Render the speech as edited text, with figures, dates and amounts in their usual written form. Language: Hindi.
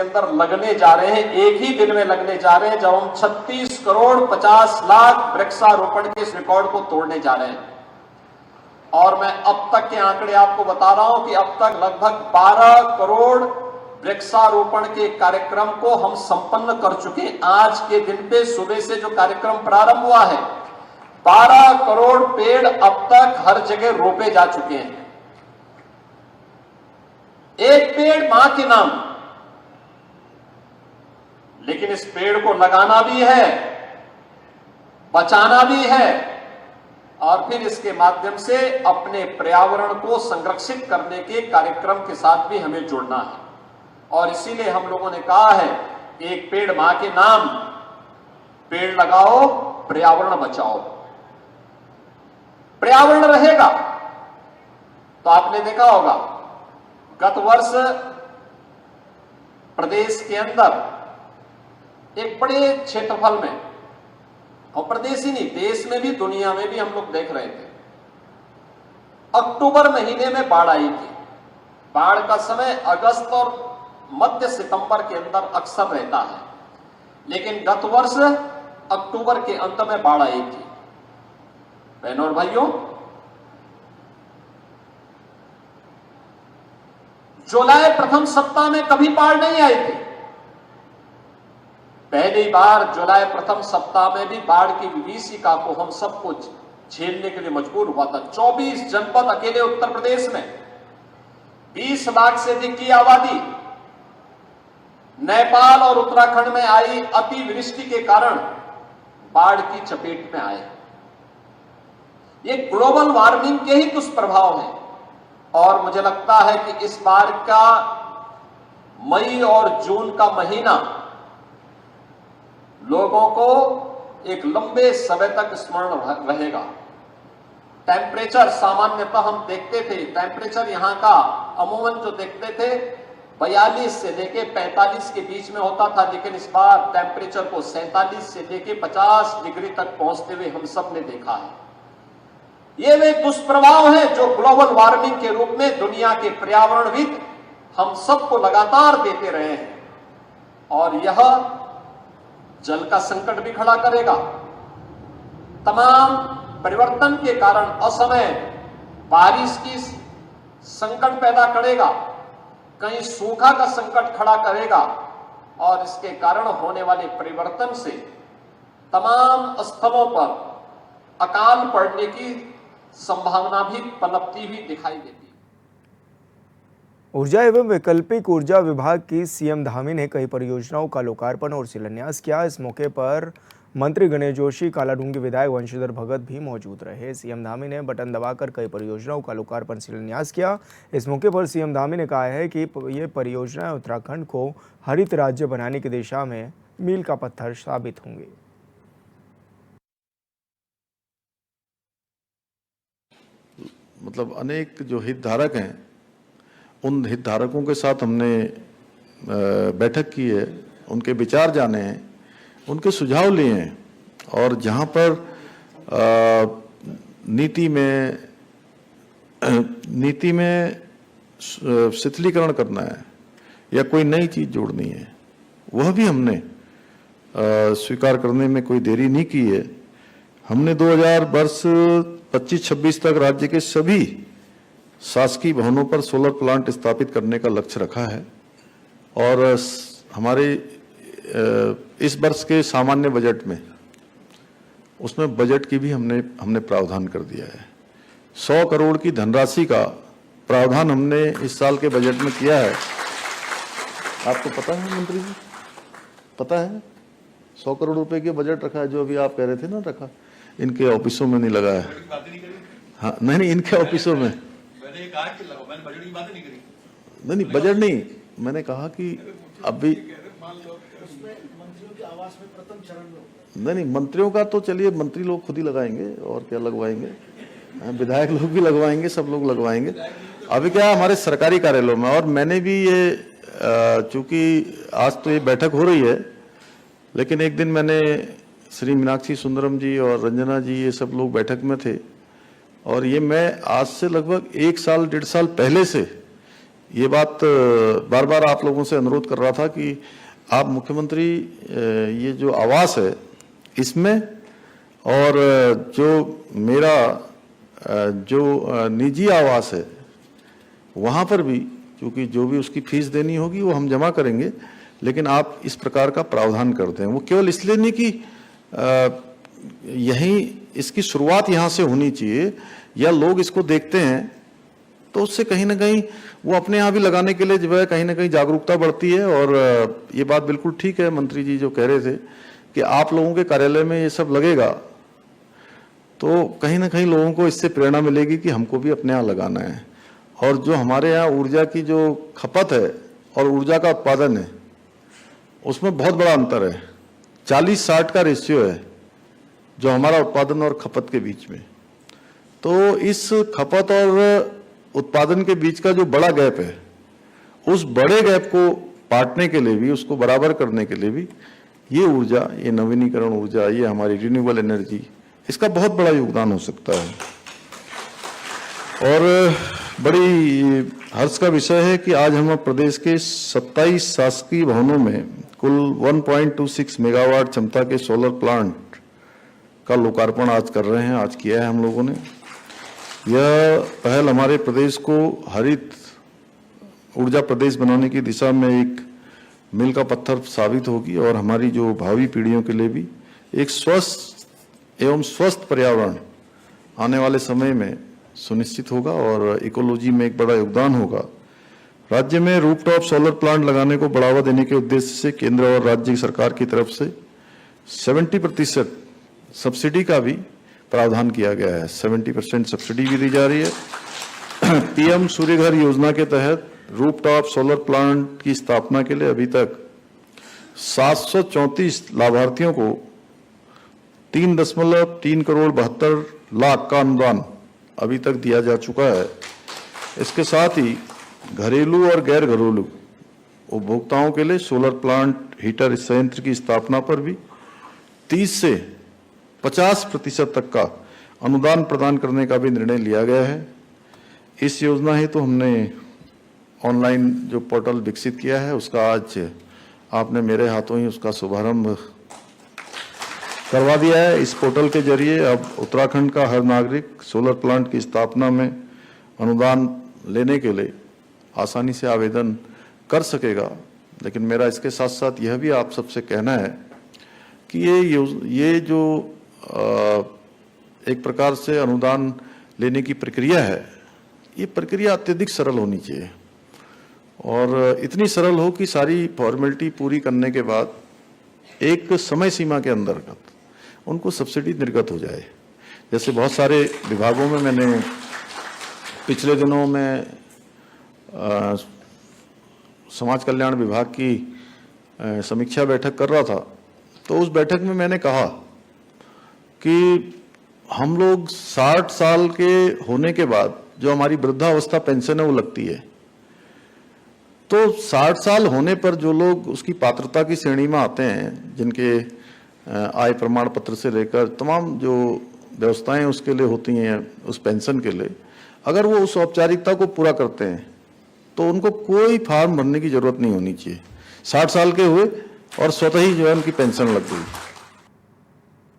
अंदर लगने जा रहे हैं, एक ही दिन में लगने जा रहे हैं, जब हम 36 करोड़ 50 लाख वृक्षारोपण के इस रिकॉर्ड को तोड़ने जा रहे हैं। और मैं अब तक के आंकड़े आपको बता रहा हूं कि अब तक लगभग 12 करोड़ वृक्षारोपण के कार्यक्रम को हम संपन्न कर चुके हैं। आज के दिन पे सुबह से जो कार्यक्रम प्रारंभ हुआ है, 12 करोड़ पेड़ अब तक हर जगह रोपे जा चुके हैं। एक पेड़ मां के नाम, लेकिन इस पेड़ को लगाना भी है, बचाना भी है और फिर इसके माध्यम से अपने पर्यावरण को संरक्षित करने के कार्यक्रम के साथ भी हमें जुड़ना है। और इसीलिए हम लोगों ने कहा है, एक पेड़ मां के नाम, पेड़ लगाओ, पर्यावरण बचाओ। पर्यावरण रहेगा तो आपने देखा होगा गत वर्ष प्रदेश के अंदर एक बड़े क्षेत्रफल में, और प्रदेश ही नहीं देश में भी दुनिया में भी हम लोग देख रहे थे, अक्टूबर महीने में बाढ़ आई थी। बाढ़ का समय अगस्त और मध्य सितंबर के अंदर अक्सर रहता है, लेकिन गत वर्ष अक्टूबर के अंत में बाढ़ आई थी। बहनों और भाइयों, जुलाई प्रथम सप्ताह में कभी बाढ़ नहीं आई थी। पहली बार जुलाई प्रथम सप्ताह में भी बाढ़ की विभीषिका को हम सब कुछ झेलने के लिए मजबूर हुआ था। 24 जनपद अकेले उत्तर प्रदेश में, 20 लाख से अधिक की आबादी, नेपाल और उत्तराखंड में आई अतिवृष्टि के कारण बाढ़ की चपेट में आए। ये ग्लोबल वार्मिंग के ही दुष्प्रभाव हैं। और मुझे लगता है कि इस बार का मई और जून का महीना लोगों को एक लंबे समय तक स्मरण रहेगा। टेम्परेचर सामान्यतः हम देखते थे, टेम्परेचर यहां का अमूमन जो देखते थे 42 से लेके 45 के बीच में होता था, लेकिन इस बार टेम्परेचर को 47 से लेके 50 डिग्री तक पहुंचते हुए हम सब ने देखा है। ये वे दुष्प्रभाव हैं जो ग्लोबल वार्मिंग के रूप में दुनिया के पर्यावरणविद हम सबको लगातार देते रहे हैं। और यह जल का संकट भी खड़ा करेगा। तमाम परिवर्तन के कारण असमय बारिश की संकट पैदा करेगा, कहीं सूखा का संकट खड़ा करेगा और इसके कारण होने वाले परिवर्तन से तमाम स्थलों पर अकाल पड़ने की संभावना भी पनपती हुई दिखाई देती है। ऊर्जा एवं वैकल्पिक ऊर्जा विभाग की सीएम धामी ने कई परियोजनाओं का लोकार्पण और शिलान्यास किया। इस मौके पर मंत्री गणेश जोशी, कालाडूंगी विधायक वंशीधर भगत भी मौजूद रहे। सीएम धामी ने बटन दबाकर कई परियोजनाओं का लोकार्पण शिलान्यास किया। इस मौके पर सीएम धामी ने कहा है कि ये परियोजनाएं उत्तराखंड को हरित राज्य बनाने की दिशा में मील का पत्थर साबित होंगे। मतलब अनेक जो हितधारक हैं, उन हितधारकों के साथ हमने बैठक की है, उनके विचार जाने हैं, उनके सुझाव लिए हैं। और जहाँ पर नीति में शिथिलीकरण करना है या कोई नई चीज़ जोड़नी है, वह भी हमने स्वीकार करने में कोई देरी नहीं की है। हमने 2000 वर्ष 25-26 तक राज्य के सभी शासकीय भवनों पर सोलर प्लांट स्थापित करने का लक्ष्य रखा है। और हमारे इस वर्ष के सामान्य बजट में, उसमें बजट की भी हमने प्रावधान कर दिया है। 100 करोड़ की धनराशि का प्रावधान हमने इस साल के बजट में किया है। आपको पता है मंत्री जी, पता है 100 करोड़ रुपए के बजट रखा है, जो अभी आप कह रहे थे ना रखा, इनके ऑफिसों में नहीं लगा है। हाँ, नहीं, इनके ऑफिसों में मैंने कहा कि मैंने बजट की बात नहीं करी। नहीं, बजट नहीं, मैंने कहा कि अभी मंत्रियों के आवास में प्रथम चरण में नहीं, मंत्रियों का तो चलिए मंत्री लोग खुद ही लगाएंगे और क्या लगवाएंगे, विधायक लोग भी लगवाएंगे, सब लोग लगवाएंगे। अभी क्या हमारे सरकारी कार्यालयों में, और मैंने भी ये चूंकि आज तो ये बैठक हो रही है, लेकिन एक दिन मैंने श्री मीनाक्षी सुंदरम जी और रंजना जी, ये सब लोग बैठक में थे, और ये मैं आज से लगभग 1 साल 1.5 साल पहले से ये बात बार बार आप लोगों से अनुरोध कर रहा था कि आप मुख्यमंत्री ये जो आवास है इसमें और जो मेरा जो निजी आवास है वहाँ पर भी, क्योंकि जो भी उसकी फीस देनी होगी वो हम जमा करेंगे, लेकिन आप इस प्रकार का प्रावधान करते हैं। वो केवल इसलिए नहीं कि यहीं इसकी शुरुआत यहाँ से होनी चाहिए या लोग इसको देखते हैं तो उससे कहीं ना कहीं वो अपने यहाँ भी लगाने के लिए जो है कहीं ना कहीं जागरूकता बढ़ती है। और ये बात बिल्कुल ठीक है, मंत्री जी जो कह रहे थे कि आप लोगों के कार्यालय में ये सब लगेगा तो कहीं ना कहीं लोगों को इससे प्रेरणा मिलेगी कि हमको भी अपने यहाँ लगाना है। और जो हमारे यहाँ ऊर्जा की जो खपत है और ऊर्जा का उत्पादन है उसमें बहुत बड़ा अंतर है, 40-60 का रेशियो है जो हमारा उत्पादन और खपत के बीच में। तो इस खपत और उत्पादन के बीच का जो बड़ा गैप है, उस बड़े गैप को पाटने के लिए भी, उसको बराबर करने के लिए भी ये ऊर्जा, ये नवीनीकरण ऊर्जा, ये हमारी रिन्यूएबल एनर्जी, इसका बहुत बड़ा योगदान हो सकता है। और बड़ी हर्ष का विषय है कि आज हम प्रदेश के 27 शासकीय भवनों में कुल 1.26 मेगावाट क्षमता के सोलर प्लांट का लोकार्पण आज कर रहे हैं, आज किया है हम लोगों ने। यह पहल हमारे प्रदेश को हरित ऊर्जा प्रदेश बनाने की दिशा में एक मील का पत्थर साबित होगी और हमारी जो भावी पीढ़ियों के लिए भी एक स्वस्थ एवं स्वस्थ पर्यावरण आने वाले समय में सुनिश्चित होगा और इकोलॉजी में एक बड़ा योगदान होगा। राज्य में रूफटॉप सोलर प्लांट लगाने को बढ़ावा देने के उद्देश्य से केंद्र और राज्य सरकार की तरफ से 70% सब्सिडी का भी प्रावधान किया गया है। 70% सब्सिडी भी दी जा रही है। पीएम सूर्य घर योजना के तहत रूफटॉप सोलर प्लांट की स्थापना के लिए अभी तक 734 लाभार्थियों को 3.3 करोड़ 72 लाख का अनुदान अभी तक दिया जा चुका है। इसके साथ ही घरेलू और गैर घरेलू उपभोक्ताओं के लिए सोलर प्लांट हीटर संयंत्र की स्थापना पर भी 30 से 50% तक का अनुदान प्रदान करने का भी निर्णय लिया गया है। इस योजना हेतु तो हमने ऑनलाइन जो पोर्टल विकसित किया है उसका आज आपने मेरे हाथों ही उसका शुभारंभ करवा दिया है। इस पोर्टल के जरिए अब उत्तराखंड का हर नागरिक सोलर प्लांट की स्थापना में अनुदान लेने के लिए आसानी से आवेदन कर सकेगा। लेकिन मेरा इसके साथ साथ यह भी आप सबसे कहना है कि ये जो एक प्रकार से अनुदान लेने की प्रक्रिया है, ये प्रक्रिया अत्यधिक सरल होनी चाहिए और इतनी सरल हो कि सारी फॉर्मेलिटी पूरी करने के बाद एक समय सीमा के अंदर उनको सब्सिडी निर्गत हो जाए। जैसे बहुत सारे विभागों में मैंने पिछले दिनों में समाज कल्याण विभाग की समीक्षा बैठक कर रहा था, तो उस बैठक में मैंने कहा कि हम लोग 60 साल के होने के बाद जो हमारी वृद्धावस्था पेंशन है वो लगती है, तो 60 साल होने पर जो लोग उसकी पात्रता की श्रेणी में आते हैं, जिनके आय प्रमाण पत्र से लेकर तमाम जो व्यवस्थाएं उसके लिए होती हैं उस पेंशन के लिए, अगर वो उस औपचारिकता को पूरा करते हैं तो उनको कोई फॉर्म भरने की जरूरत नहीं होनी चाहिए। 60 साल के हुए और स्वतः ही जो है उनकी पेंशन लग गई।